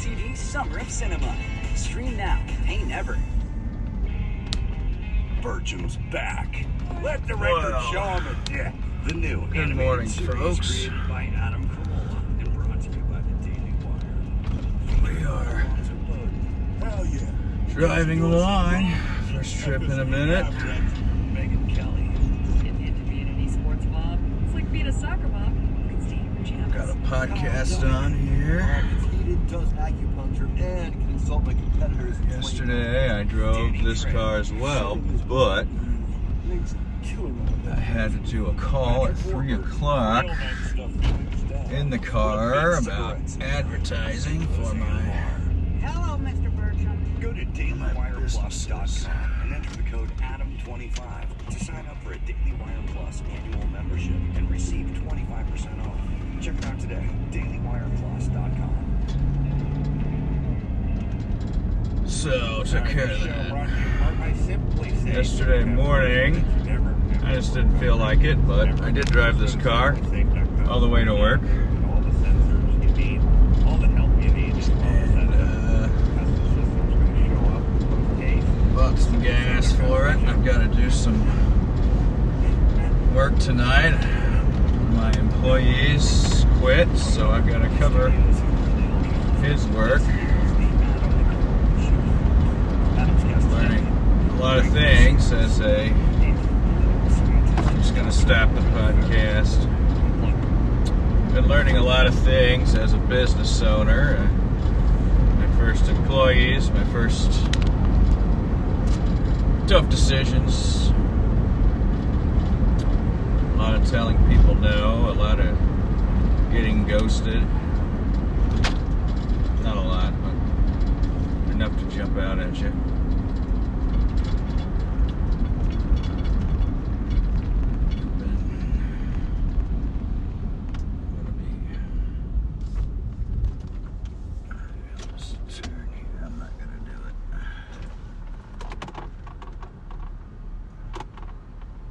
TV Summer of Cinema. Stream now, pay never. Bertram's back. Let the record show him a dick. The new Good morning, folks. Created by Adam Carolla and brought to you by the Daily Wire. We are Hell yeah. driving along. First trip in a minute. Megan Kelly. Getting into being an esports mob. It's like being a soccer mob. You can stay in your pajamas. Got a podcast on here. It's heated, does acupuncture, and can insult my competitors. in 20 Yesterday I drove this car as well, but I had to do a call at 3 o'clock in the car about advertising for my Hello, Mr. Bertram. Go to DailyWirePlus.com and enter the code ADAM25 to sign up for a Daily Wire Plus annual membership and receive 25% off. Check it out today, DailyWirePlus.com. So, took care of that. Yesterday morning, I just didn't feel like it, but I did drive this car all the way to work. And bought some gas for it. I've got to do some work tonight. My employees quit, so I've got to cover his work. Learning a lot of things as I'm just going to stop the podcast. Been learning a lot of things as a business owner. My first employees, my first tough decisions. A lot of telling people no, a lot of getting ghosted. Not a lot, but enough to jump out at you.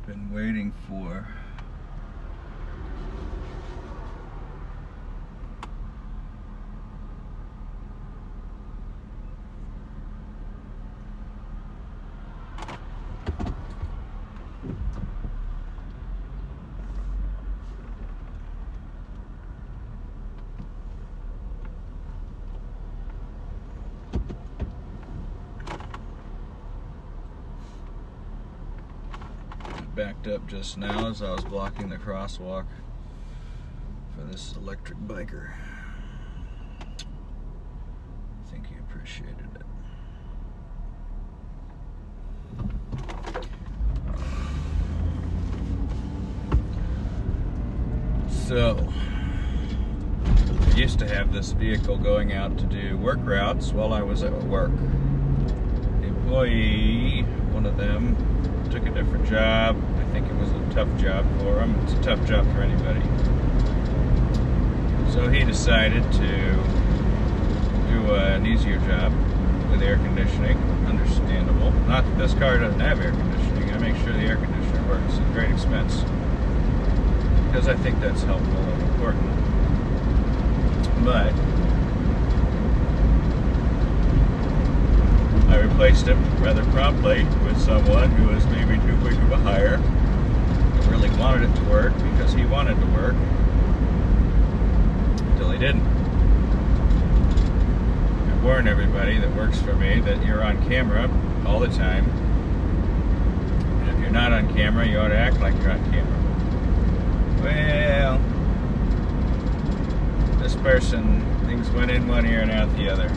Been waiting for backed up just now as I was blocking the crosswalk for this electric biker. I think he appreciated it. So, I used to have this vehicle going out to do work routes while I was at work. The employee, one of them, took a different job. I think it was a tough job for him. It's a tough job for anybody. So he decided to do an easier job with air conditioning. Understandable. Not that this car doesn't have air conditioning. I make sure the air conditioner works at great expense, because I think that's helpful and important. But I replaced him rather promptly with someone who was maybe too quick of a hire, who really wanted it to work because he wanted to work, until he didn't. I warn everybody that works for me that you're on camera all the time, and if you're not on camera, you ought to act like you're on camera. Well, this person, things went in one ear and out the other.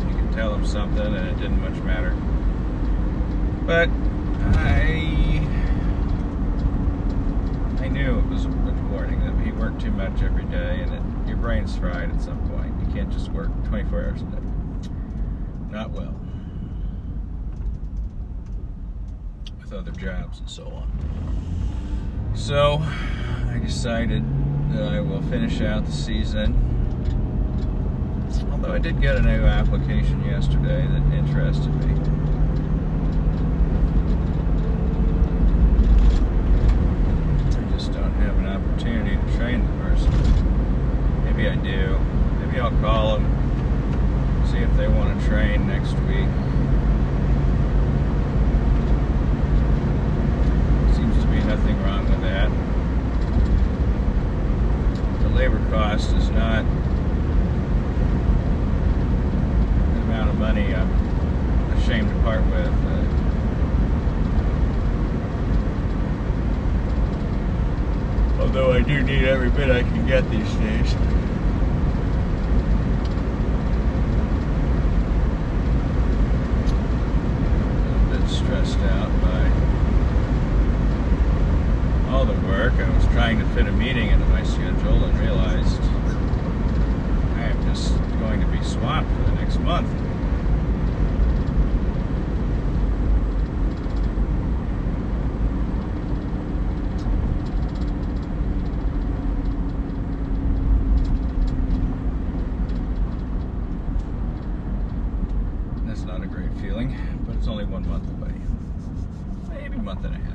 You could tell him something and it didn't much matter. But I knew it was a warning that he worked too much every day, and your brain's fried at some point. You can't just work 24 hours a day. Not well. With other jobs and so on. So I decided that I will finish out the season. Although I did get a new application yesterday that interested me. I just don't have an opportunity to train maybe I do. Maybe I'll call them, see if they want to train next week. Seems to be nothing wrong with that. The labor cost is not the amount of money I'm ashamed to part with. Although I do need every bit I can get these days. A bit stressed out by all the work. I was trying to fit a meeting into my schedule and realized I am just going to be swamped for the next month. That's not a great feeling, but it's only 1 month away. Maybe a month and a half.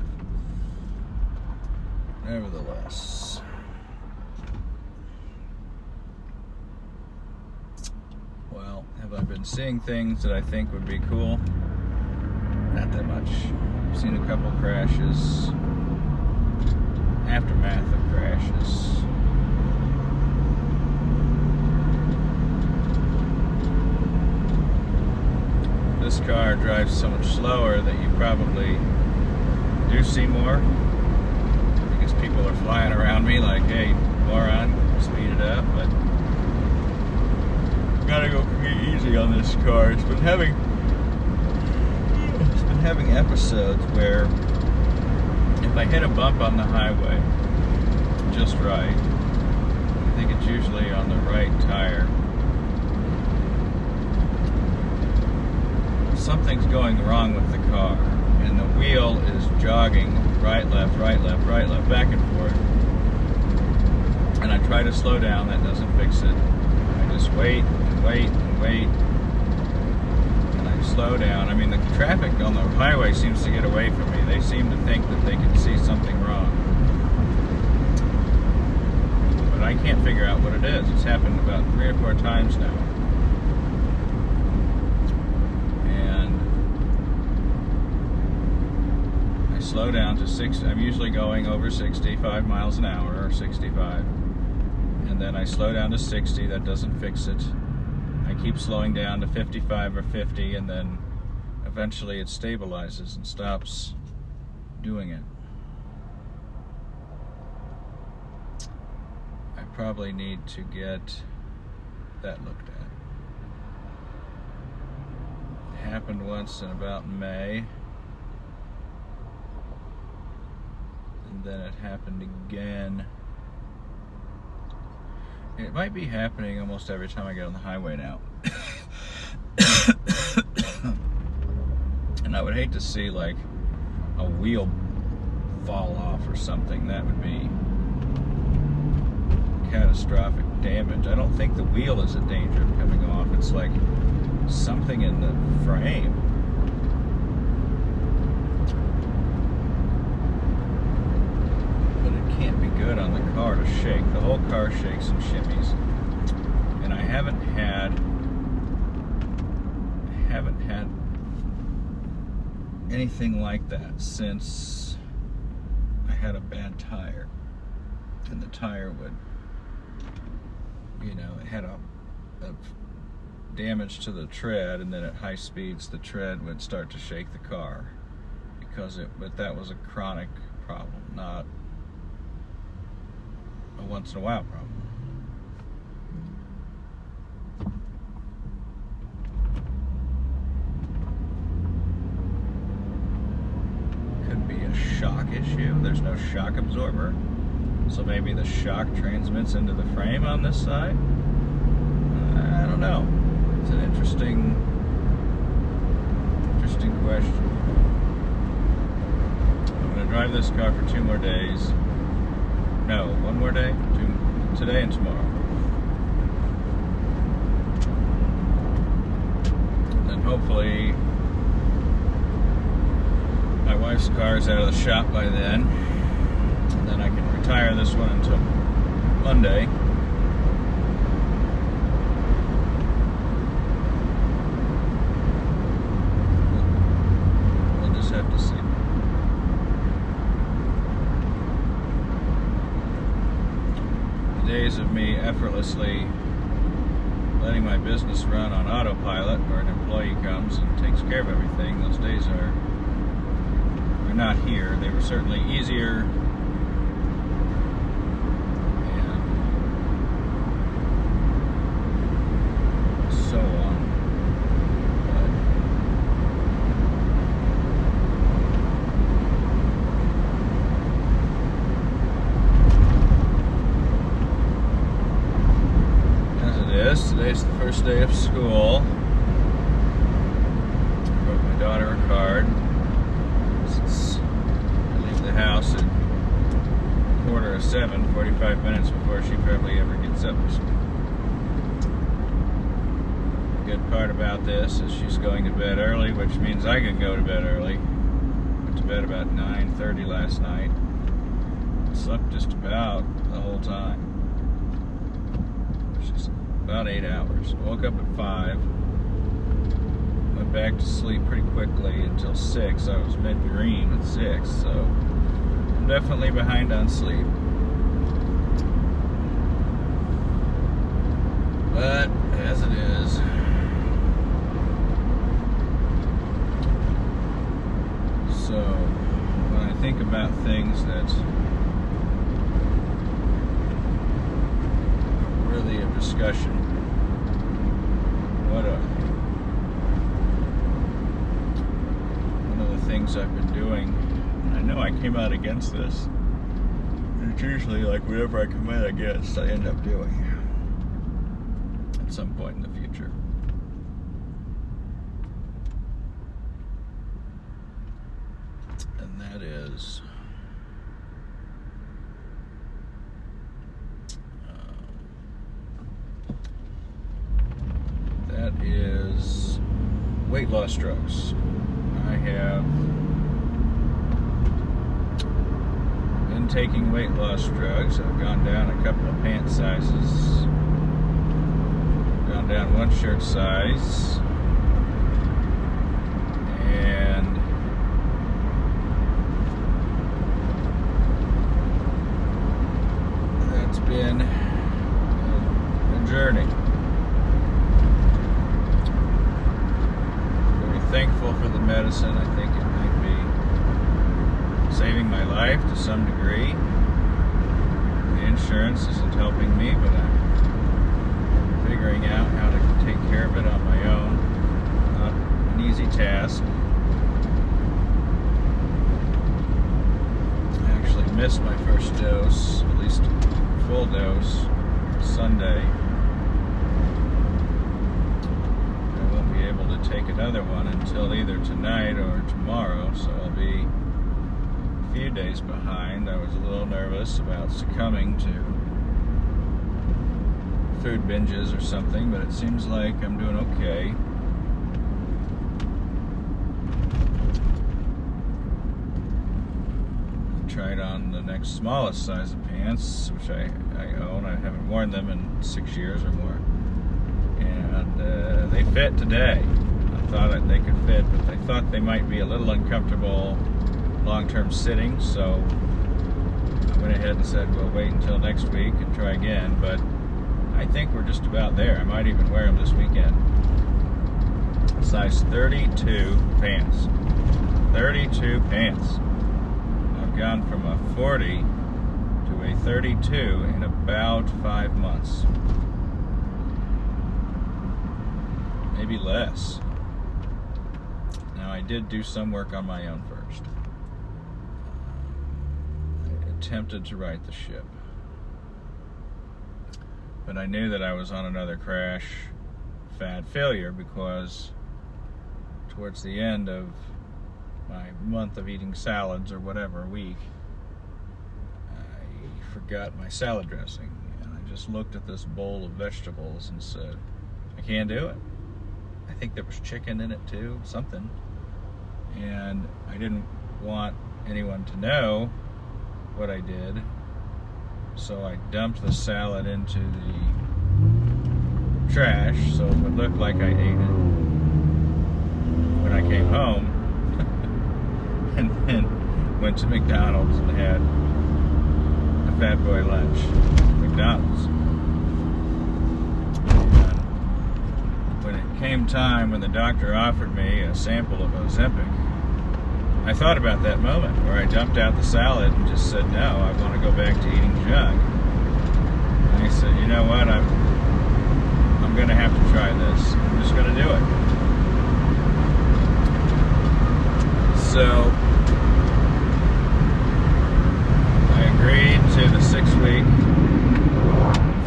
Nevertheless. Well, have I been seeing things that I think would be cool? Not that much. I've seen a couple crashes. Aftermath of crashes. This car drives so much slower that you probably do see more, because people are flying around me like, hey, moron, speed it up. But gotta go easy on this car. It's been having episodes where if I hit a bump on the highway just right, I think it's usually on the right tire, something's going wrong with the car, and the wheel is jogging right, left, back and forth. And I try to slow down, that doesn't fix it. I just wait and wait and wait, and I slow down. I mean, the traffic on the highway seems to get away from me. They seem to think that they can see something wrong. But I can't figure out what it is. It's happened about 3 or 4 times now. Slow down to 60. I'm usually going over 65 miles an hour, or 65. And then I slow down to 60. That doesn't fix it. I keep slowing down to 55 or 50, and then eventually it stabilizes and stops doing it. I probably need to get that looked at. It happened once in about May. And then it happened again. It might be happening almost every time I get on the highway now. And I would hate to see like a wheel fall off or something. That would be catastrophic damage. I don't think the wheel is in danger of coming off. It's like something in the frame. Can't be good on the car to shake. The whole car shakes and shimmies, and I haven't had anything like that since I had a bad tire, and the tire would, you know, it had a damage to the tread, and then at high speeds the tread would start to shake the car but that was a chronic problem, not a once in a while problem. Could be a shock issue. There's no shock absorber, so maybe the shock transmits into the frame on this side. I don't know. It's an interesting question. I'm going to drive this car for 2 more days. No, 1 more day? Today and tomorrow. And then hopefully my wife's car is out of the shop by then. And then I can retire this one until Monday. days of me effortlessly letting my business run on autopilot, where an employee comes and takes care of everything, those days are not here. They were certainly easier and so on. Today's the first day of school. I wrote my daughter a card. Since I leave the house at 6:45, 45 minutes before she probably ever gets up. The good part about this is she's going to bed early, which means I can go to bed early. Went to bed about 9:30 last night. Slept just about the whole time. Which is about 8 hours. Woke up at 5. Went back to sleep pretty quickly until 6. I was mid-green at 6, so I'm definitely behind on sleep. But as it is, so when I think about things that are worthy of discussion, what are they? One of the things I've been doing, and I know I came out against this, and it's usually like whatever I come out against, I end up doing at some point in the future. And that is weight loss drugs. I have been taking weight loss drugs. I've gone down a couple of pant sizes, gone down one shirt size, and that's been a journey. Thankful for the medicine. I think it might be saving my life to some degree. The insurance isn't helping me, but I'm figuring out how to take care of it on my own. Not an easy task. I actually missed my first dose, at least full dose, Sunday. Take another one until either tonight or tomorrow, so I'll be a few days behind. I was a little nervous about succumbing to food binges or something, but it seems like I'm doing okay. I tried on the next smallest size of pants, which I own. I haven't worn them in 6 years or more, and they fit today. Thought they could fit, but I thought they might be a little uncomfortable long-term sitting, so I went ahead and said we'll wait until next week and try again, but I think we're just about there. I might even wear them this weekend. Size 32 pants. 32 pants. I've gone from a 40 to a 32 in about 5 months. Maybe less. I did do some work on my own first. I attempted to right the ship. But I knew that I was on another crash fad failure because towards the end of my month of eating salads or whatever week, I forgot my salad dressing. And I just looked at this bowl of vegetables and said, I can't do it. I think there was chicken in it too, something. And I didn't want anyone to know what I did, so I dumped the salad into the trash so it would look like I ate it when I came home, and then went to McDonald's and had a Fat Boy lunch. $2,000. When it came time, when the doctor offered me a sample of Ozempic, I thought about that moment where I dumped out the salad and just said, no, I want to go back to eating junk. And I said, you know what, I'm going to have to try this. I'm just going to do it. So I agreed to the 6-week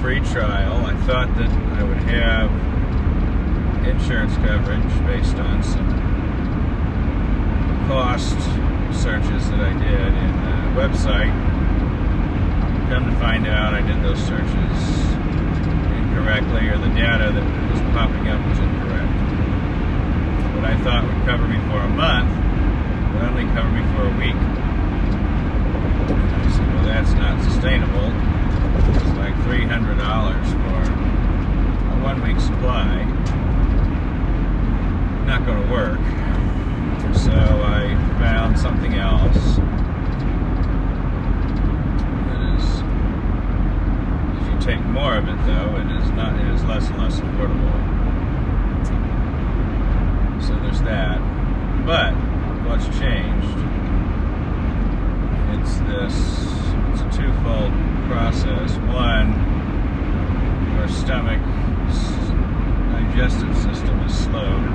free trial. I thought that I would have insurance coverage based on some cost searches that I did in the website. Come to find out I did those searches incorrectly, or the data that was popping up was incorrect. What I thought would cover me for a month would only cover me for a week. And I said, well, that's not sustainable. It's like $300 for a 1-week supply. Not going to work. So I found something else that is, if you take more of it though, it is less and less affordable. So there's that. But what's changed? It's a twofold process. One, your stomach's digestive system is slowed.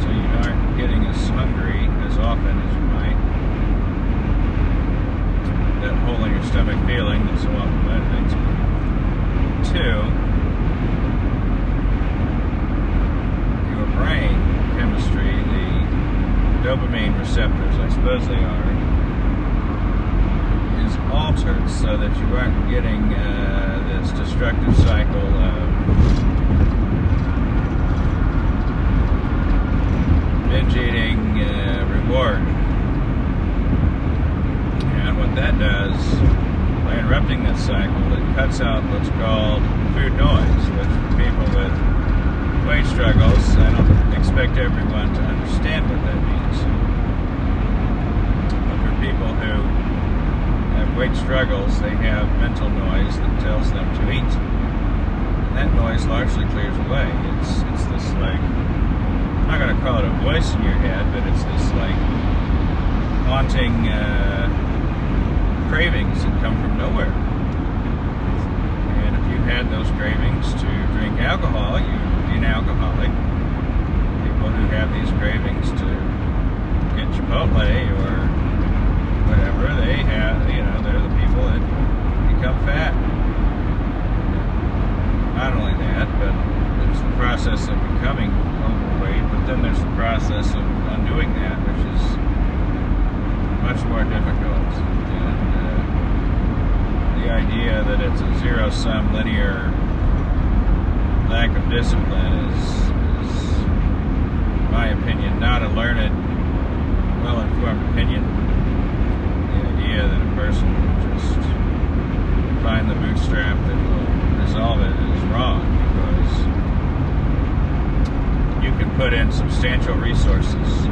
So you aren't getting as hungry as often as you might. That hole in your stomach feeling that so often motivates you. 2, your brain chemistry, the dopamine receptors, I suppose they are, is altered so that you aren't getting this destructive cycle of binge eating reward. And what that does, by interrupting that cycle, it cuts out what's called food noise, which for people with weight struggles, I don't expect everyone to understand what that means. But for people who have weight struggles, they have mental noise that tells them to eat. And that noise largely clears away. It's this like, I'm not going to call it a voice in your head, but it's this like haunting cravings that come from nowhere. And if you had those cravings to drink alcohol, you'd be an alcoholic. People who have these cravings to get Chipotle or whatever, they have, they're the people that become fat. Not only that, but there's the process of becoming overweight, but then there's the process of undoing that, which is much more difficult. And the idea that it's a zero-sum linear lack of discipline is, in my opinion, not a learned, well-informed opinion. The idea that a person will just find the bootstrap that will resolve it is wrong, because you can put in substantial resources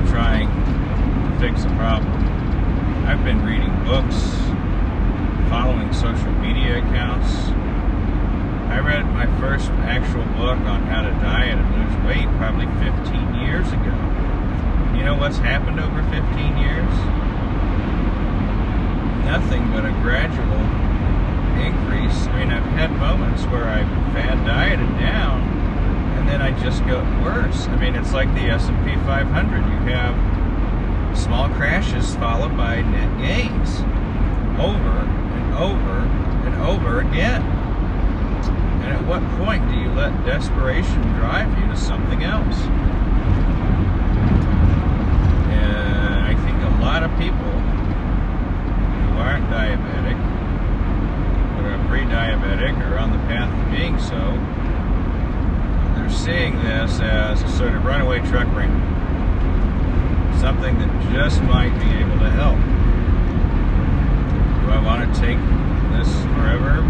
trying to fix a problem. I've been reading books, following social media accounts. I read my first actual book on how to diet and lose weight probably 15 years ago. You know what's happened over 15 years? Nothing but a gradual increase. I mean, I've had moments where I've fad dieted down, and then I just go worse. I mean, it's like the S&P 500. You have small crashes followed by net gains over and over and over again. And at what point do you let desperation drive you to something else? I think a lot of people who aren't diabetic, or are pre-diabetic, or on the path to being so, they're seeing this as a sort of runaway truck ramp. Something that just might be able to help. Do I want to take this forever?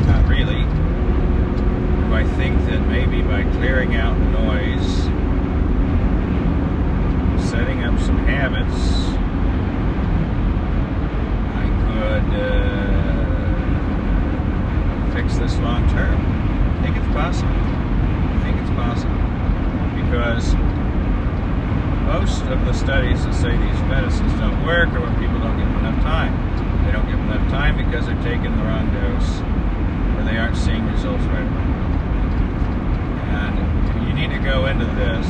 Not really. Do I think that maybe by clearing out noise, setting up some habits, I could possible. I think it's possible. Because most of the studies that say these medicines don't work are when people don't give them enough time. They don't give them enough time because they're taking the wrong dose or they aren't seeing results right away. And you need to go into this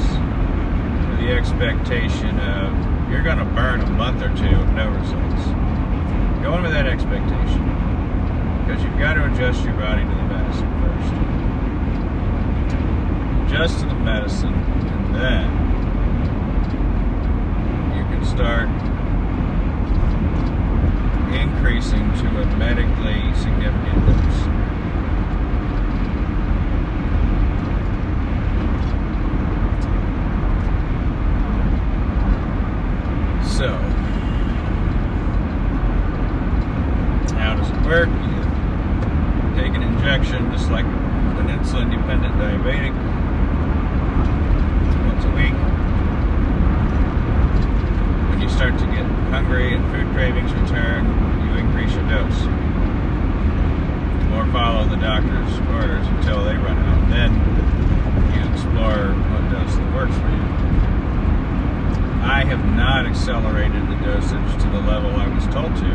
with the expectation of you're going to burn a month or two of no results. Go in with that expectation because you've got to adjust your body to the medicine first. Adjust to the medicine and then you can start increasing to a medically significant dose. So, how does it work? You take an injection just like an insulin-dependent diabetic once a week. When you start to get hungry and food cravings return, you increase your dose. Or follow the doctor's orders until they run out. Then you explore what dose that works for you. I have not accelerated the dosage to the level I was told to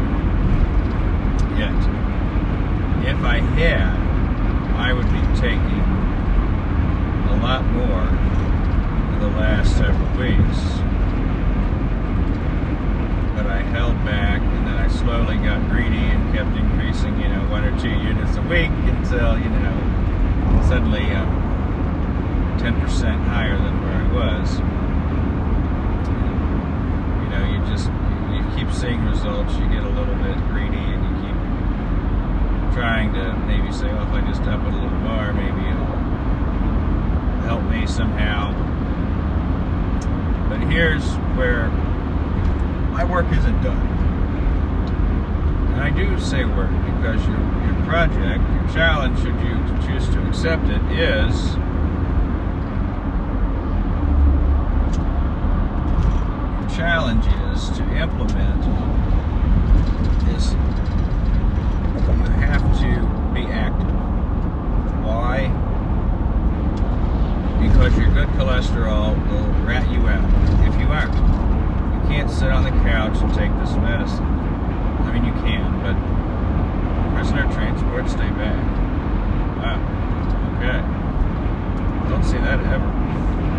yet. If I had, I would be taking a lot more for the last several weeks. But I held back, and then I slowly got greedy and kept increasing, 1 or 2 units a week until, suddenly I'm 10% higher than where I was. You keep seeing results, you get a little bit greedy, and you keep trying to maybe say, well, if I just up it a little more, maybe it'll help me somehow. But here's where my work isn't done. And I do say work because your project, your challenge, should you choose to accept it, is challenge is to implement is you have to be active. Why? Because your good cholesterol will rat you out if you aren't. You can't sit on the couch and take this medicine. I mean, you can, but prisoner transport, stay back. Wow. Okay. Don't see that ever.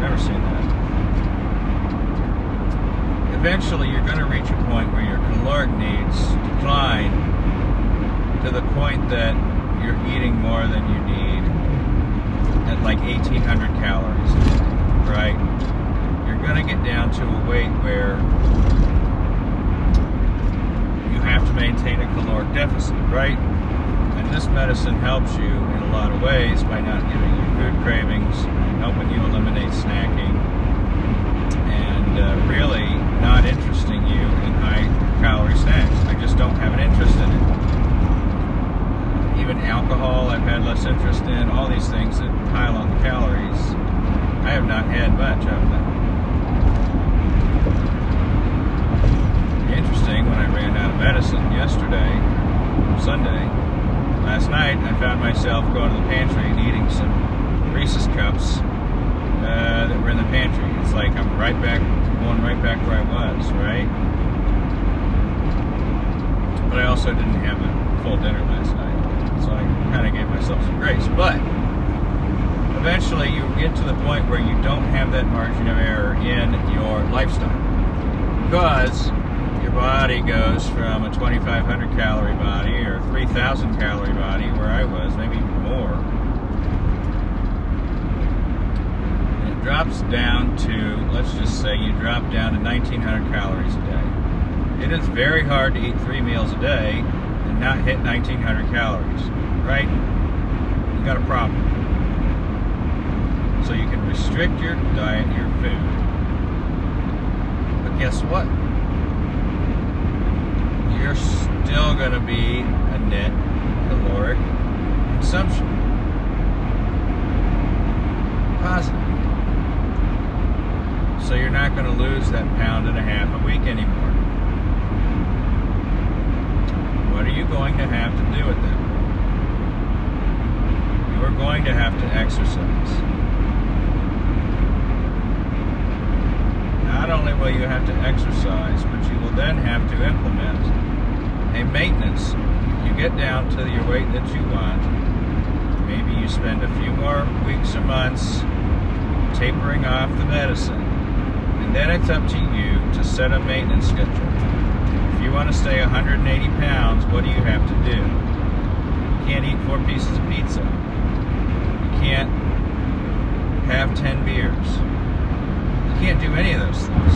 Never seen that. Eventually, you're going to reach a point where your caloric needs decline to the point that you're eating more than you need at like 1,800 calories a day, right? You're going to get down to a weight where you have to maintain a caloric deficit, right? And this medicine helps you in a lot of ways by not giving you food cravings, helping you eliminate snacking, and really not interesting you in high-calorie snacks. I just don't have an interest in it. Even alcohol, I've had less interest in. All these things that pile on the calories, I have not had much of them. Interesting, when I ran out of medicine yesterday, Sunday, last night, I found myself going to the pantry and eating some Reese's Cups that were in the pantry. It's like I'm going right back where I was, right? But I also didn't have a full dinner last night, so I kind of gave myself some grace. But eventually you get to the point where you don't have that margin of error in your lifestyle, because your body goes from a 2,500 calorie body or 3,000 calorie body, where I was, maybe even more, drops down to, let's just say you drop down to 1,900 calories a day. It is very hard to eat 3 meals a day and not hit 1,900 calories, right? You got a problem. So you can restrict your diet, your food. But guess what? You're still going to be a net caloric consumption. Positive. So you're not going to lose that 1.5 pounds a week anymore. What are you going to have to do with that? You are going going to have to exercise. Not only will you have to exercise, but you will then have to implement a maintenance. You get down to your weight that you want. Maybe you spend a few more weeks or months tapering off the medicine. And then it's up to you to set a maintenance schedule. If you want to stay 180 pounds, what do you have to do? You can't eat 4 pieces of pizza. You can't have 10 beers. You can't do any of those things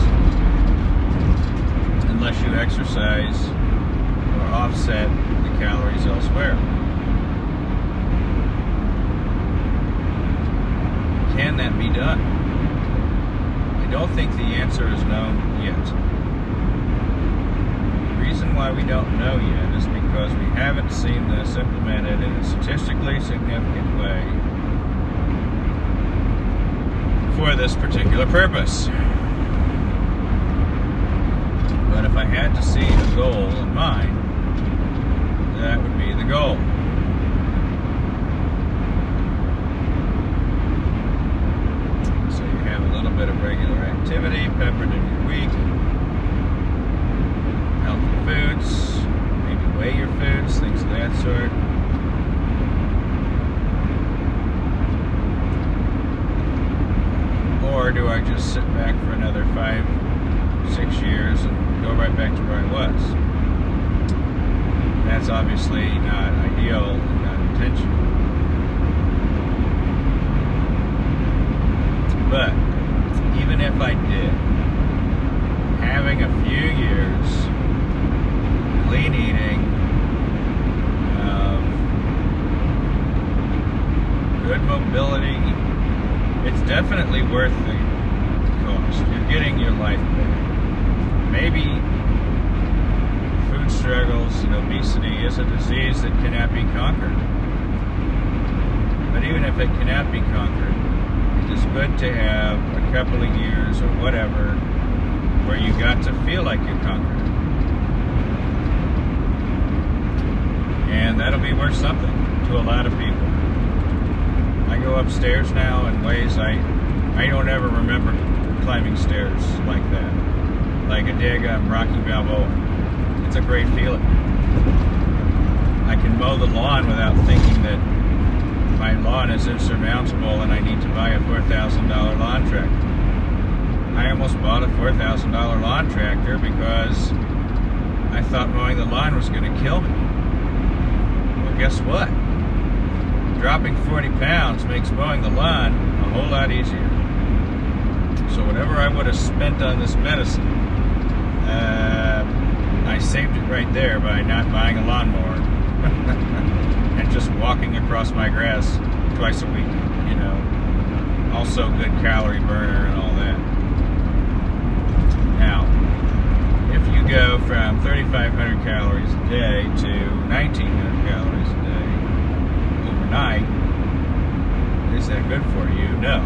unless you exercise or offset the calories elsewhere. Can that be done? I don't think the answer is known yet. The reason why we don't know yet is because we haven't seen this implemented in a statistically significant way for this particular purpose. But if I had to see a goal in mind, that would be the goal. So you have a little bit of regular activity peppered in your week, healthy foods, maybe weigh your foods, things of that sort. Or do I just sit back for another 5-6 years and go right back to where I was? That's obviously not ideal and not intentional. But even if I did, having a few years, clean eating, good mobility, it's definitely worth the cost. You're getting your life back. Maybe food struggles and obesity is a disease that cannot be conquered. But even if it cannot be conquered, it is good to have a couple of years or whatever where you got to feel like you conquered. And that'll be worth something to a lot of people. I go upstairs now in ways I don't ever remember climbing stairs like that. Like a daggum Rocky Balboa. It's a great feeling. I can mow the lawn without thinking that my lawn is insurmountable and I need to buy a $4,000 lawn tractor. I almost bought a $4,000 lawn tractor because I thought mowing the lawn was going to kill me. Well, guess what? Dropping 40 pounds makes mowing the lawn a whole lot easier. So whatever I would have spent on this medicine, I saved it right there by not buying a lawnmower and just walking across my grass twice a week, you know. Also good calorie burner and all that. Now, if you go from 3,500 calories a day to 1,900 calories a day overnight, is that good for you? No.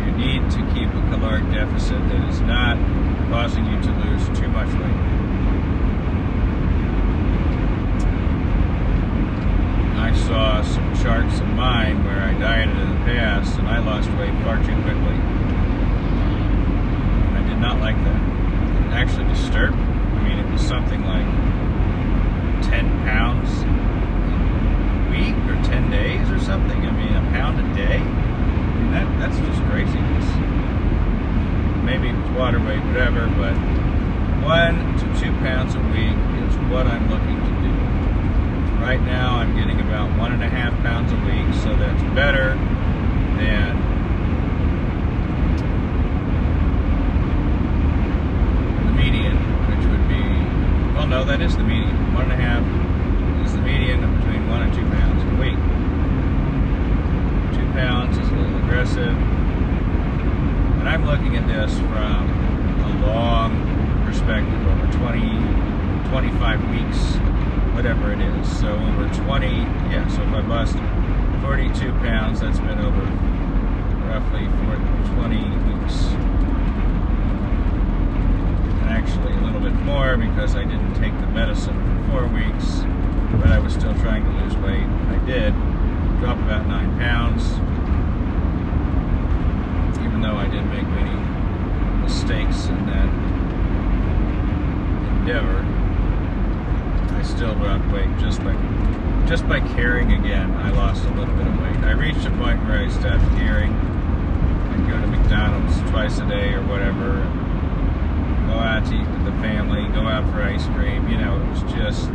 You need to keep a caloric deficit that is not causing you to lose too much weight. I saw some charts of mine where I dieted in the past and I lost weight far too quickly. I did not like that. It actually disturbed me. I mean, it was something like 10 pounds a week or 10 days or something. I mean, a pound a day? I mean, that's just craziness. Maybe it was water weight, whatever, but 1 to 2 pounds a week is what I'm looking to do. Right now, I'm getting about 1.5 pounds a week, so that's better than the median, which would be, well, no, that is the median. 1.5 is the median of between 1 and 2 pounds a week. 2 pounds is a little aggressive. And I'm looking at this from a long perspective, over 20, 25 weeks, whatever it is. So over 20, so if I lost 42 pounds, that's been over roughly 20 weeks. And actually a little bit more because I didn't take the medicine for 4 weeks, but I was still trying to lose weight. I did. drop about 9 pounds. Even though I did make many mistakes in that endeavor, I still dropped weight just by caring again. I lost a little bit of weight. I reached a point where I stopped caring. I'd go to McDonald's twice a day or whatever, go out to eat with the family, go out for ice cream. You know, it was just,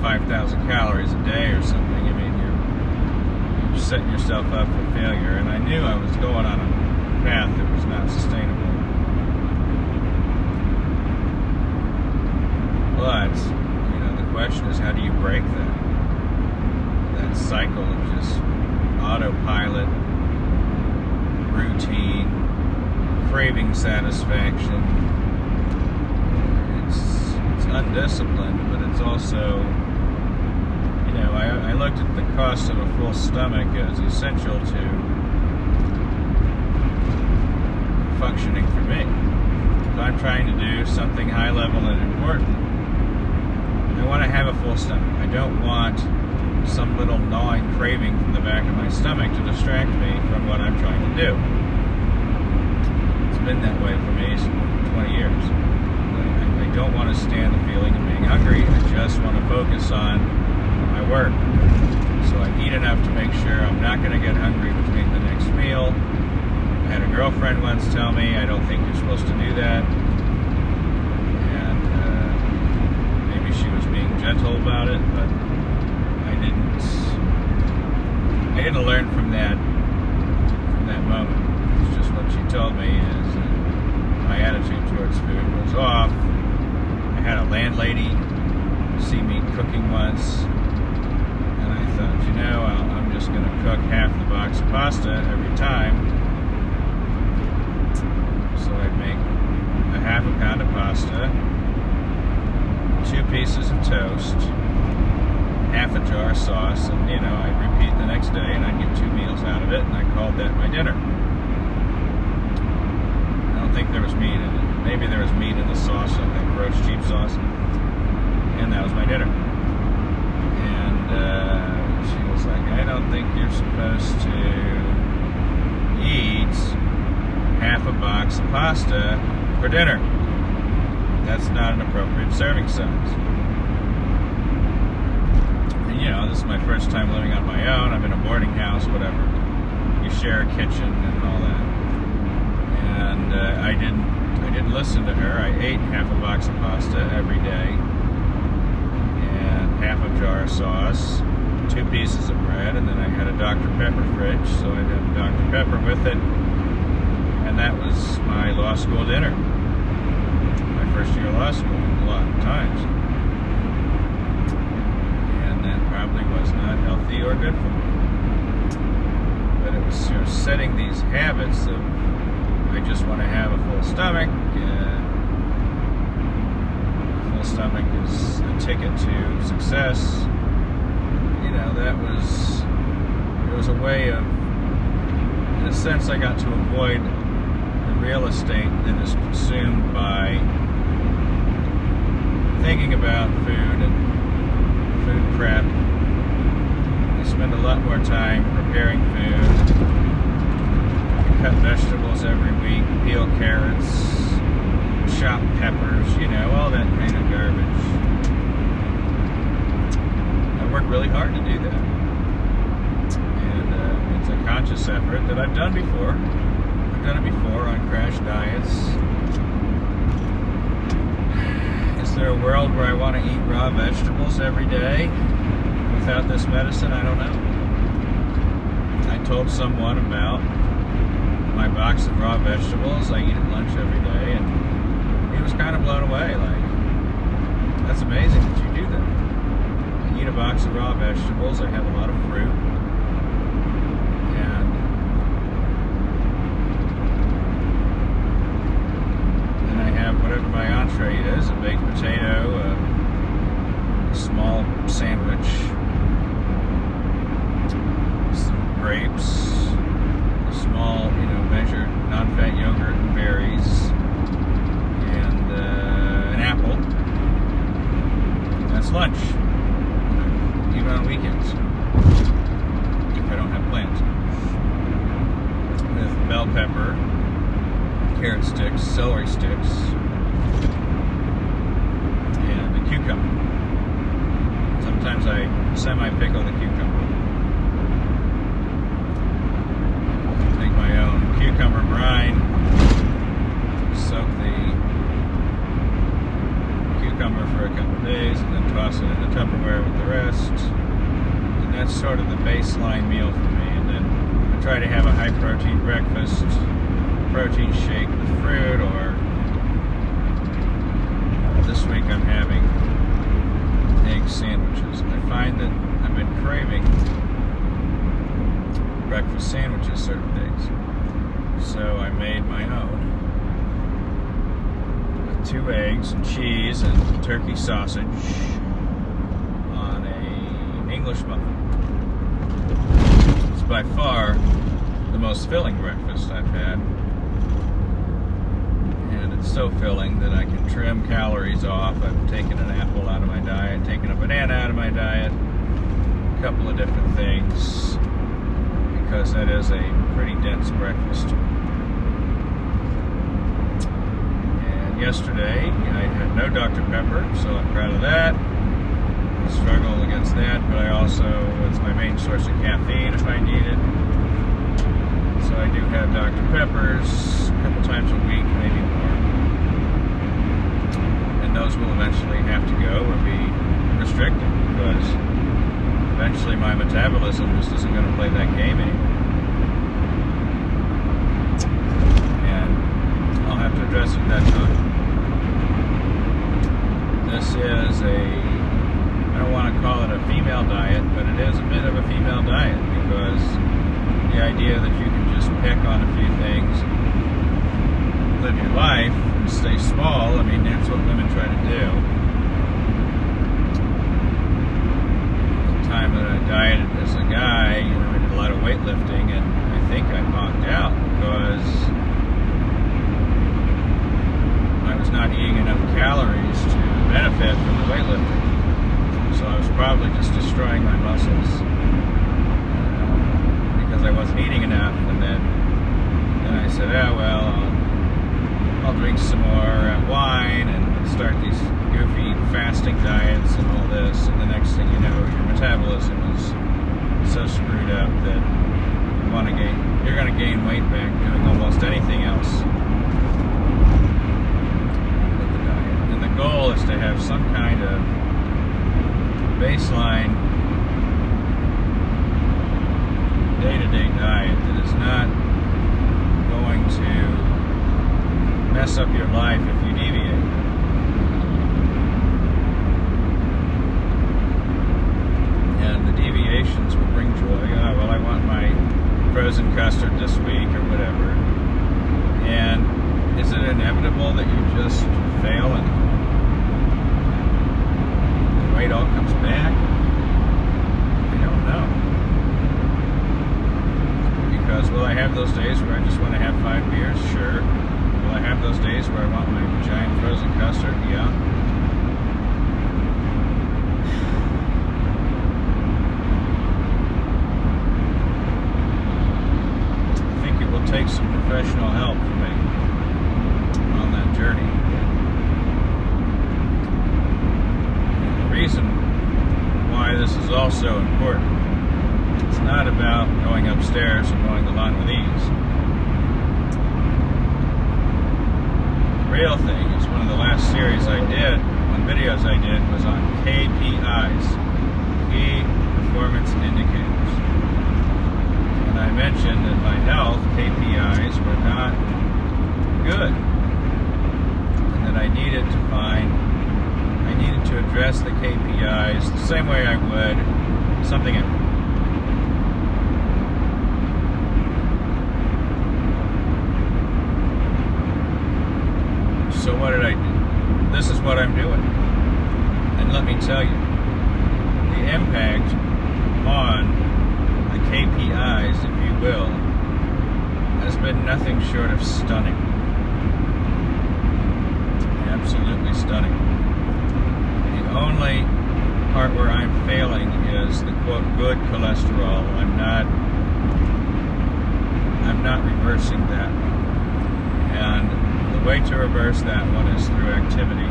5,000 calories a day or something. I mean, you're setting yourself up for failure. And I knew I was going on a path that was not sustainable. But, the question is, how do you break that cycle of just autopilot, routine, craving satisfaction? It's undisciplined, but it's also, I looked at the cost of a full stomach as essential to functioning for me. If I'm trying to do something high level and important, I want to have a full stomach. I don't want some little gnawing craving from the back of my stomach to distract me from what I'm trying to do. It's been that way for me for 20 years. I don't want to stand the feeling of being hungry. I just want to focus on my work. So I eat enough to make sure I'm not going to get hungry between the next meal. I had a girlfriend once tell me, I don't think you're supposed to do that. And maybe she was being gentle about it, but I didn't learn from that moment. It's just what she told me is that my attitude towards food was off. I had a landlady see me cooking once, and I thought, I'm just going to cook half the box of pasta every time. So I'd make a half a pound of pasta, 2 pieces of toast, half a jar of sauce, and I'd repeat the next day, and I'd get 2 meals out of it, and I called that my dinner. I don't think there was meat in it. Maybe there was meat in the sauce, like that gross cheap sauce, and that was my dinner. And she was like, I don't think you're supposed to eat half a box of pasta for dinner. That's not an appropriate serving size. And, this is my first time living on my own. I'm in a boarding house, whatever. You share a kitchen and all that. And I didn't listen to her. I ate half a box of pasta every day, and half a jar of sauce, 2 pieces of bread, and then I had a Dr. Pepper fridge, so I'd have Dr. Pepper with it. And that was my law school dinner. My first year of law school, a lot of times. And that probably was not healthy or good for me. But it was setting these habits of, I just want to have a full stomach. A full stomach is the ticket to success. It was a way of, in a sense, I got to avoid the real estate that is consumed by thinking about food and food prep. I spend a lot more time preparing food. Cut vegetables every week, peel carrots, chop peppers, all that kind of garbage. I work really hard to do that. And it's a conscious effort that I've done before. I've done it before on crash diets. Is there a world where I want to eat raw vegetables every day without this medicine? I don't know. I told someone about my box of raw vegetables I eat at lunch every day, and he was kind of blown away, like, that's amazing that you do that. I eat a box of raw vegetables, I have a lot of fruit, and then I have whatever my entree is, a baked potato, a small sandwich, some grapes, small, measured non-fat yogurt and berries, and an apple. That's lunch, even on weekends. bell pepper, carrot sticks, celery sticks, and a cucumber. Sometimes I semi-pickle the cucumber. Make my own cucumber brine, soak the cucumber for a couple days, and then toss it in the Tupperware with the rest. And that's sort of the baseline meal for me. And then I try to have a high protein breakfast, protein shake with fruit, or this week I'm having egg sandwiches. I find that I've been craving breakfast sandwiches certain days. So I made my own. 2 eggs and cheese and turkey sausage on an English muffin. It's by far the most filling breakfast I've had. And it's so filling that I can trim calories off. I've taken an apple out of my diet, taken a banana out of my diet, a couple of different things, because that is a pretty dense breakfast. Yesterday, I had no Dr. Pepper, so I'm proud of that. I struggle against that, but I also, it's my main source of caffeine if I need it. So I do have Dr. Peppers a couple times a week, maybe more. And those will eventually have to go or be restricted, because eventually my metabolism just isn't going to play that game anymore. And I'll have to address it at that time. This is I don't want to call it a female diet, but it is a bit of a female diet, because the idea that you can just pick on a few things, live your life, and stay small, I mean, that's what women try to do. The time that I dieted as a guy, I did a lot of weightlifting, and I think I bonked out because I was not eating enough calories to benefit from the weightlifting. So I was probably just destroying my muscles because I wasn't eating enough. And then I said, oh well, I'll drink some more wine and start these goofy fasting diets and all this. And the next thing you know, your metabolism is so screwed up that you're going to gain weight back doing almost anything else. The goal is to have some kind of baseline day-to-day diet that is not going to mess up your life if you deviate. And the deviations will bring joy. Oh, well, I want my frozen custard this week or whatever. And is it inevitable that you just fail and weight all comes back? I don't know. Because will I have those days where I just want to have 5 beers? Sure. Will I have those days where I want my giant frozen custard? Yeah. I think it will take some professional help for me on that journey. Reason why this is also important. It's not about going upstairs and mowing the lawn with ease. The real thing is one of the last videos I did was on KPIs, Key Performance Indicators. And I mentioned that my health KPIs were not good, and that I needed to address the KPIs the same way I would something else. So what did I do? This is what I'm doing. And let me tell you, the impact on the KPIs, if you will, has been nothing short of stunning. Absolutely stunning. The only part where I'm failing is the quote good cholesterol. I'm I'm not reversing that. And the way to reverse that one is through activity.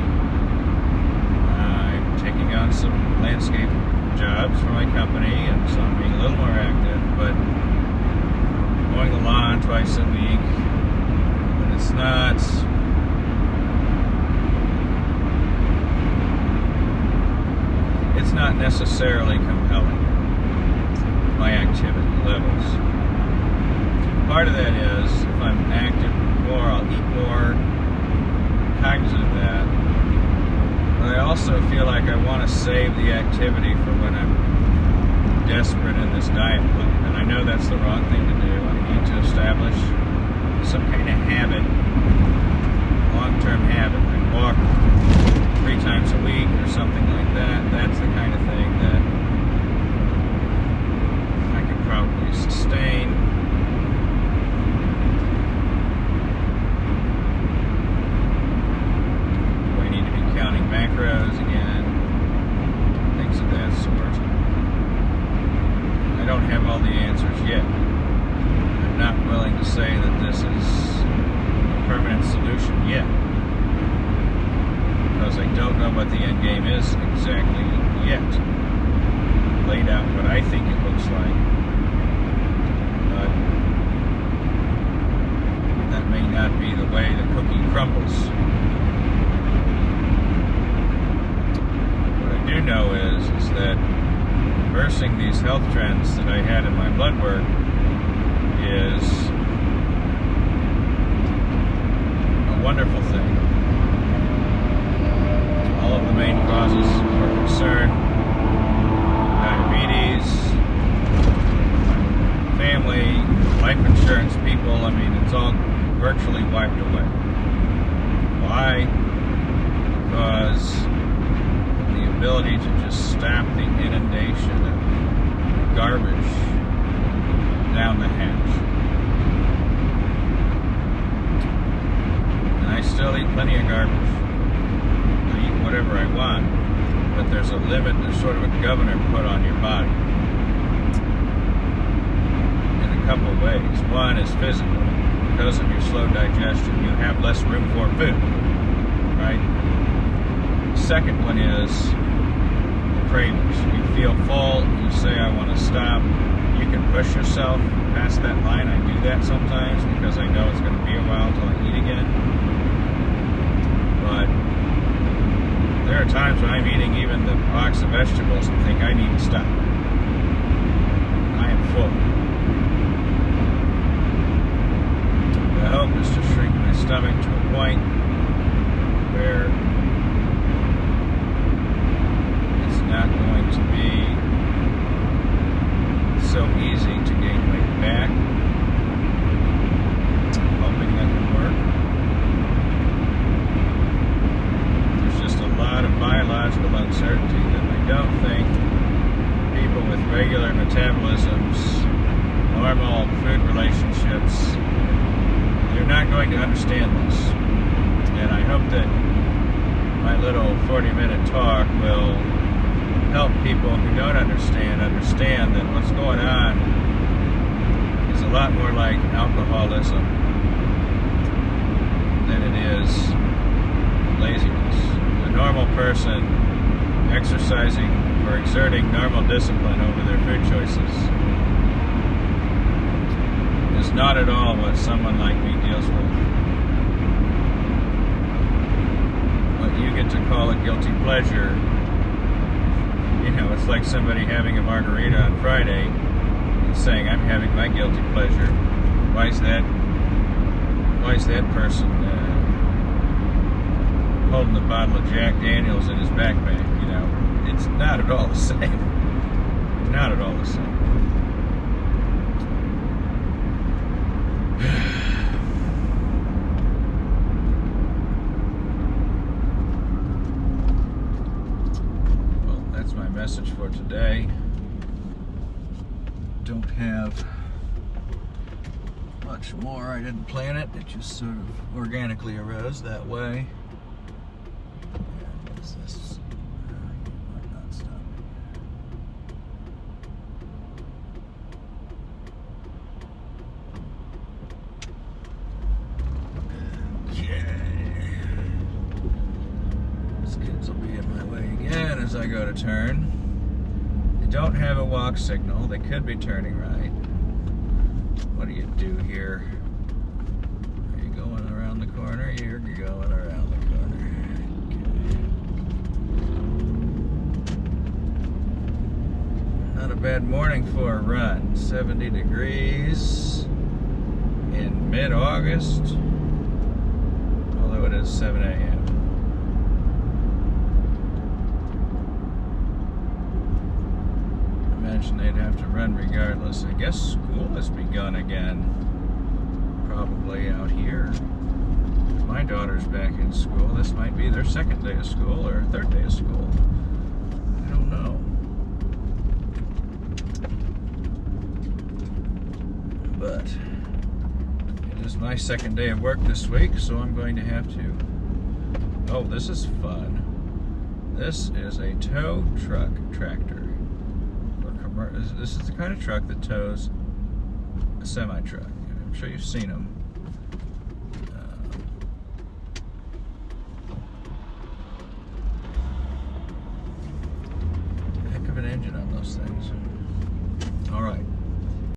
I'm taking on some landscape jobs for my company, and so I'm being a little more active, but mowing the lawn twice a week, but it's not necessarily compelling, my activity levels. Part of that is, if I'm active more, I'll eat more, cognizant of that. But I also feel like I want to save the activity for when I'm desperate in this diet plan. And I know that's the wrong thing to do. I need to establish some kind of habit, long-term habit. I walk 3 times a week or something like that. That's the kind of thing that I could probably sustain. Do I need to be counting macros again? Things of that sort. I don't have all the answers yet. I'm not willing to say that this is a permanent solution yet, because I don't know what the end game is exactly yet. I've laid out what I think it looks like, but that may not be the way the cookie crumbles. What I do know is that reversing these health trends that I had in my blood work is a wonderful thing. All of the main causes for concern, diabetes, family, life insurance people, I mean, it's all virtually wiped away. Why? Because of the ability to just stop the inundation of garbage down the hatch. And I still eat plenty of garbage. Whatever I want, but there's a limit, there's sort of a governor put on your body in a couple of ways. One is physical. Because of your slow digestion, you have less room for food, right? The second one is the cravings. You feel full, you say, I want to stop. You can push yourself past that line. I do that sometimes because I know it's going to be a while until I eat again. But there are times when I'm eating even the box of vegetables and think I need to stop. I am full. The hope is to shrink my stomach to a point where it's not going to be so easy to gain weight back. I'm hoping that can work. Of biological uncertainty that I don't think people with regular metabolisms, normal food relationships, they're not going to understand this. And I hope that my little 40-minute talk will help people who don't understand that what's going on is a lot more like alcoholism than it is laziness. A normal person exercising or exerting normal discipline over their food choices is not at all what someone like me deals with. What you get to call a guilty pleasure, you know, it's like somebody having a margarita on Friday and saying, I'm having my guilty pleasure. Why is that person holding the bottle of Jack Daniels in his backpack? You know, it's not at all the same. Not at all the same. Well, that's my message for today. Don't have much more. I didn't plan it. It just sort of organically arose that way. What is this? Might not stop it. to go to turn. They don't have a walk signal. They could be turning right. What do you do here? Are you going around the corner? You're going around the corner. Okay. Not a bad morning for a run. 70 degrees in mid-August, although it is 7 a.m. Imagine they'd have to run regardless. I guess school has begun again, probably out here. My daughter's back in school. This might be their second day of school or third day of school. I don't know. But it is my second day of work this week, so I'm going to have to... Oh, this is fun. This is a tow truck tractor. This is the kind of truck that tows a semi-truck. I'm sure you've seen them. Heck of an engine on those things.